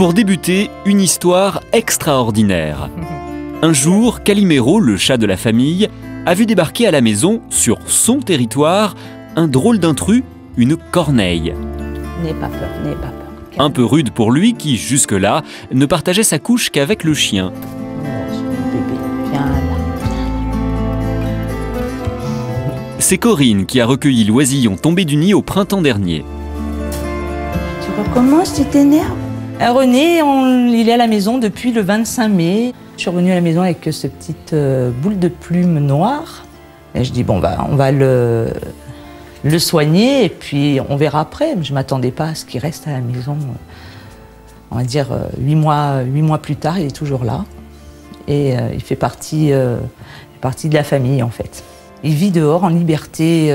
Pour débuter, une histoire extraordinaire. Un jour, Calimero, le chat de la famille, a vu débarquer à la maison, sur son territoire, un drôle d'intrus, une corneille. N'aie pas peur, n'aie pas peur. Un peu rude pour lui qui, jusque-là, ne partageait sa couche qu'avec le chien. Bébé, viens là. C'est Corinne qui a recueilli l'oisillon tombé du nid au printemps dernier. Tu recommences, tu t'énerves? René, il est à la maison depuis le 25 mai. Je suis revenue à la maison avec cette petite boule de plume noire. Et je dis, bon, bah, on va le soigner et puis on verra après. Je ne m'attendais pas à ce qu'il reste à la maison. On va dire 8 mois plus tard, il est toujours là. Et il fait partie de la famille, en fait. Il vit dehors en liberté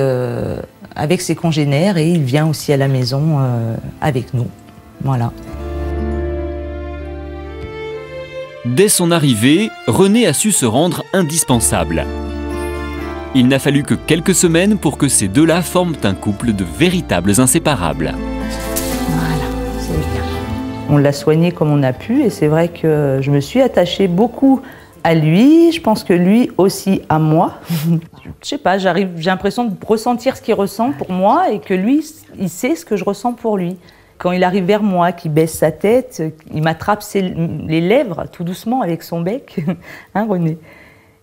avec ses congénères et il vient aussi à la maison avec nous. Voilà. Dès son arrivée, René a su se rendre indispensable. Il n'a fallu que quelques semaines pour que ces deux-là forment un couple de véritables inséparables. Voilà, c'est bien. On l'a soigné comme on a pu et c'est vrai que je me suis attachée beaucoup à lui. Je pense que lui aussi à moi. Je sais pas, j'ai l'impression de ressentir ce qu'il ressent pour moi et que lui, il sait ce que je ressens pour lui. Quand il arrive vers moi, qu'il baisse sa tête, il m'attrape les lèvres tout doucement avec son bec, hein René?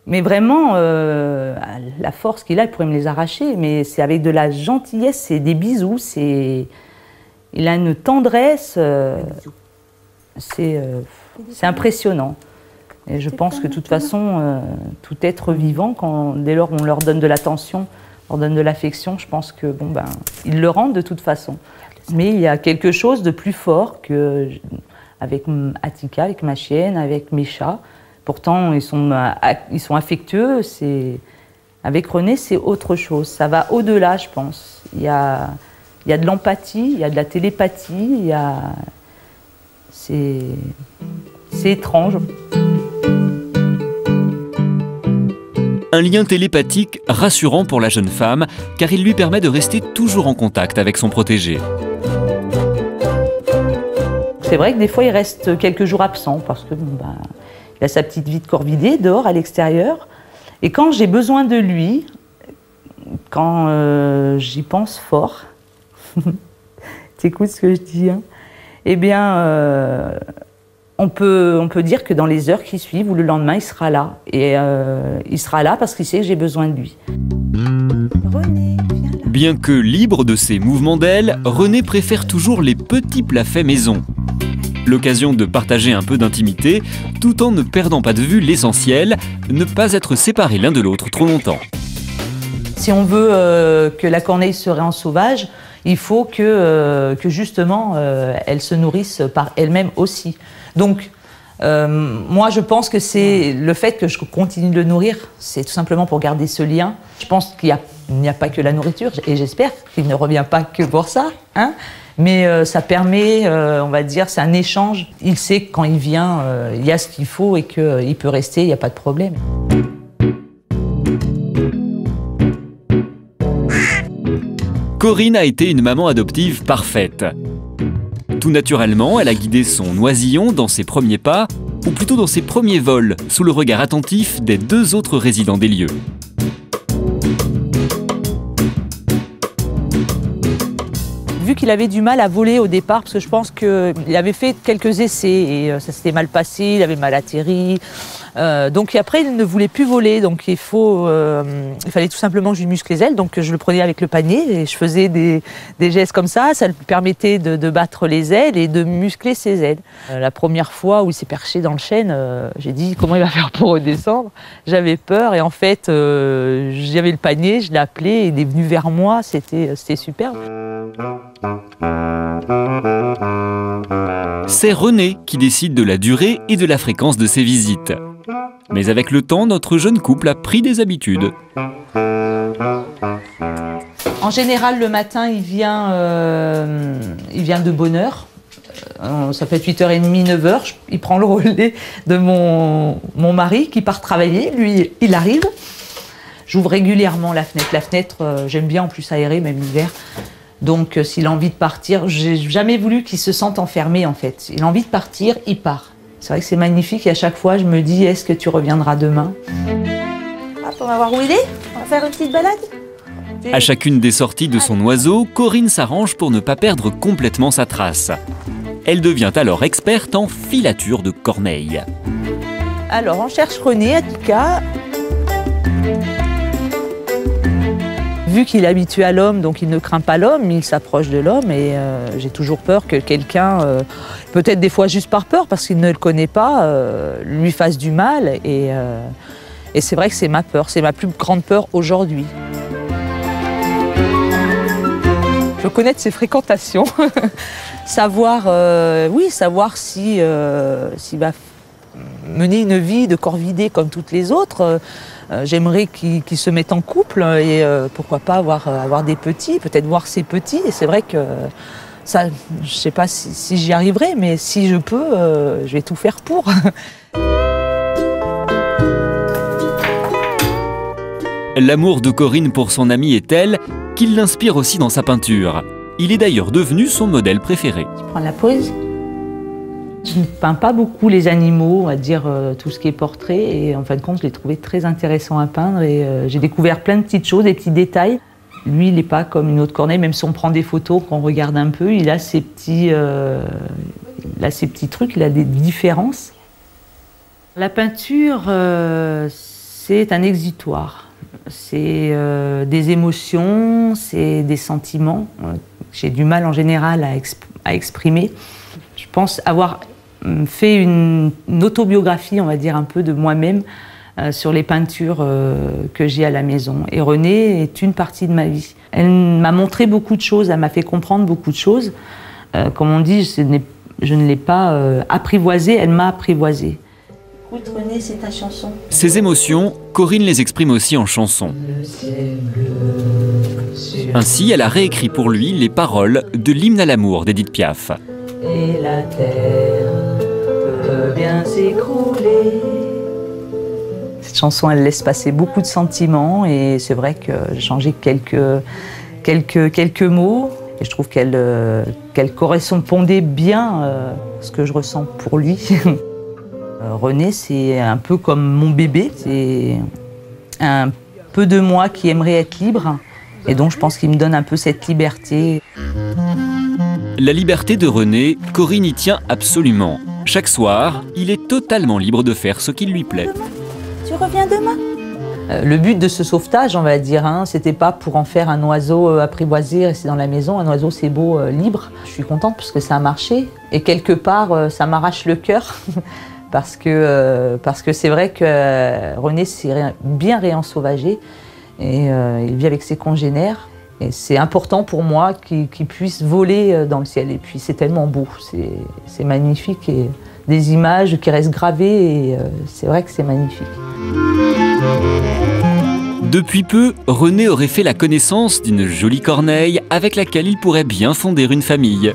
Mais vraiment, la force qu'il a, il pourrait me les arracher, mais c'est avec de la gentillesse, c'est des bisous, il a une tendresse, c'est impressionnant. Et je pense que de toute façon, tout être vivant, dès lors qu'on leur donne de l'attention, leur donne de l'affection, je pense que bon, ben, ils le rendent de toute façon. Mais il y a quelque chose de plus fort avec Attika, avec ma chienne, avec mes chats. Pourtant, ils sont affectueux. Avec René, c'est autre chose. Ça va au-delà, je pense. Il y a de l'empathie, il y a de la télépathie, c'est étrange. Un lien télépathique rassurant pour la jeune femme, car il lui permet de rester toujours en contact avec son protégé. C'est vrai que des fois, il reste quelques jours absent, parce que bon, ben, il a sa petite vie de corvidé dehors, à l'extérieur. Et quand j'ai besoin de lui, quand j'y pense fort, t'écoutes ce que je dis, hein, eh bien, on peut dire que dans les heures qui suivent ou le lendemain, il sera là. Et il sera là parce qu'il sait que j'ai besoin de lui. René, viens là. Bien que libre de ses mouvements d'aile, René préfère toujours les petits plats faits maison. L'occasion de partager un peu d'intimité, tout en ne perdant pas de vue l'essentiel, ne pas être séparés l'un de l'autre trop longtemps. Si on veut que la corneille se réen sauvage, il faut que justement, elle se nourrisse par elle-même aussi. Donc, moi, je pense que c'est le fait que je continue de le nourrir, c'est tout simplement pour garder ce lien. Je pense qu'il n'y a pas que la nourriture, et j'espère qu'il ne revient pas que pour ça, hein. Mais ça permet, on va dire, c'est un échange. Il sait que quand il vient, il y a ce qu'il faut et qu'il peut rester, il n'y a pas de problème. Corinne a été une maman adoptive parfaite. Tout naturellement, elle a guidé son oisillon dans ses premiers pas, ou plutôt dans ses premiers vols, sous le regard attentif des deux autres résidents des lieux. Vu qu'il avait du mal à voler au départ, parce que je pense qu'il avait fait quelques essais et ça s'était mal passé, il avait mal atterri. Donc après, il ne voulait plus voler, donc il fallait tout simplement que je lui muscle les ailes. Donc je le prenais avec le panier et je faisais des gestes comme ça lui permettait de battre les ailes et de muscler ses ailes. La première fois où il s'est perché dans le chêne, j'ai dit comment il va faire pour redescendre. J'avais peur et en fait, j'avais le panier, je l'ai appelé et il est venu vers moi, c'était superbe. C'est René qui décide de la durée et de la fréquence de ses visites. Mais avec le temps, notre jeune couple a pris des habitudes. En général, le matin, il vient de bonne heure. Ça peut être 8h30, 9h. Il prend le relais de mon mari qui part travailler. Lui, il arrive. J'ouvre régulièrement la fenêtre. La fenêtre, j'aime bien en plus aérer, même l'hiver. Donc s'il a envie de partir, j'ai jamais voulu qu'il se sente enfermé en fait. Il a envie de partir, il part. C'est vrai que c'est magnifique et à chaque fois je me dis, est-ce que tu reviendras demain? Hop, on va voir où il est. On va faire une petite balade. À chacune des sorties de son oiseau, Corinne s'arrange pour ne pas perdre complètement sa trace. Elle devient alors experte en filature de corneilles. Alors on cherche René, en tout cas. Vu qu'il est habitué à l'homme, donc il ne craint pas l'homme, il s'approche de l'homme et j'ai toujours peur que quelqu'un, peut-être des fois juste par peur, parce qu'il ne le connaît pas, lui fasse du mal. Et c'est vrai que c'est ma peur, c'est ma plus grande peur aujourd'hui. Je veux connaître ses fréquentations, savoir, savoir si, s'il va mener une vie de corvidé comme toutes les autres. J'aimerais qu'il se mette en couple et pourquoi pas avoir des petits, peut-être voir ses petits. Et c'est vrai que ça, je ne sais pas si j'y arriverai, mais si je peux, je vais tout faire pour. L'amour de Corinne pour son ami est tel qu'il l'inspire aussi dans sa peinture. Il est d'ailleurs devenu son modèle préféré. Tu prends la pause. Je ne peins pas beaucoup les animaux, on va dire tout ce qui est portrait, et en fin de compte, je l'ai trouvé très intéressant à peindre et j'ai découvert plein de petites choses, des petits détails. Lui, il n'est pas comme une autre corneille, même si on prend des photos, qu'on regarde un peu, il a ses petits trucs, il a des différences. La peinture, c'est un exutoire. C'est des émotions, c'est des sentiments. J'ai du mal en général à exprimer. Je pense avoir fait une autobiographie, on va dire un peu de moi-même, sur les peintures que j'ai à la maison. Et Renée est une partie de ma vie. Elle m'a montré beaucoup de choses, elle m'a fait comprendre beaucoup de choses. Comme on dit, je ne l'ai pas apprivoisée, elle m'a apprivoisée. Écoute René, c'est ta chanson. Ses émotions, Corinne les exprime aussi en chansons. Ainsi, elle a réécrit pour lui les paroles de l'hymne à l'amour d'Édith Piaf. Et la terre peut bien s'écrouler. Cette chanson, elle laisse passer beaucoup de sentiments et c'est vrai que j'ai changé quelques mots et je trouve qu'elle correspondait bien à ce que je ressens pour lui. René, c'est un peu comme mon bébé, c'est un peu de moi qui aimerait être libre et donc je pense qu'il me donne un peu cette liberté. La liberté de René, Corinne y tient absolument. Chaque soir, il est totalement libre de faire ce qui lui plaît. Tu reviens demain? Le but de ce sauvetage, on va dire, c'était pas pour en faire un oiseau apprivoisé, rester dans la maison. Un oiseau, c'est beau, libre. Je suis contente parce que ça a marché. Et quelque part, ça m'arrache le cœur. parce que c'est vrai que René s'est bien réensauvagé. Et il vit avec ses congénères. Et c'est important pour moi qu'il puisse voler dans le ciel. Et puis c'est tellement beau, c'est magnifique. Et des images qui restent gravées, et c'est vrai que c'est magnifique. Depuis peu, René aurait fait la connaissance d'une jolie corneille avec laquelle il pourrait bien fonder une famille.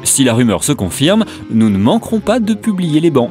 Si la rumeur se confirme, nous ne manquerons pas de publier les bancs.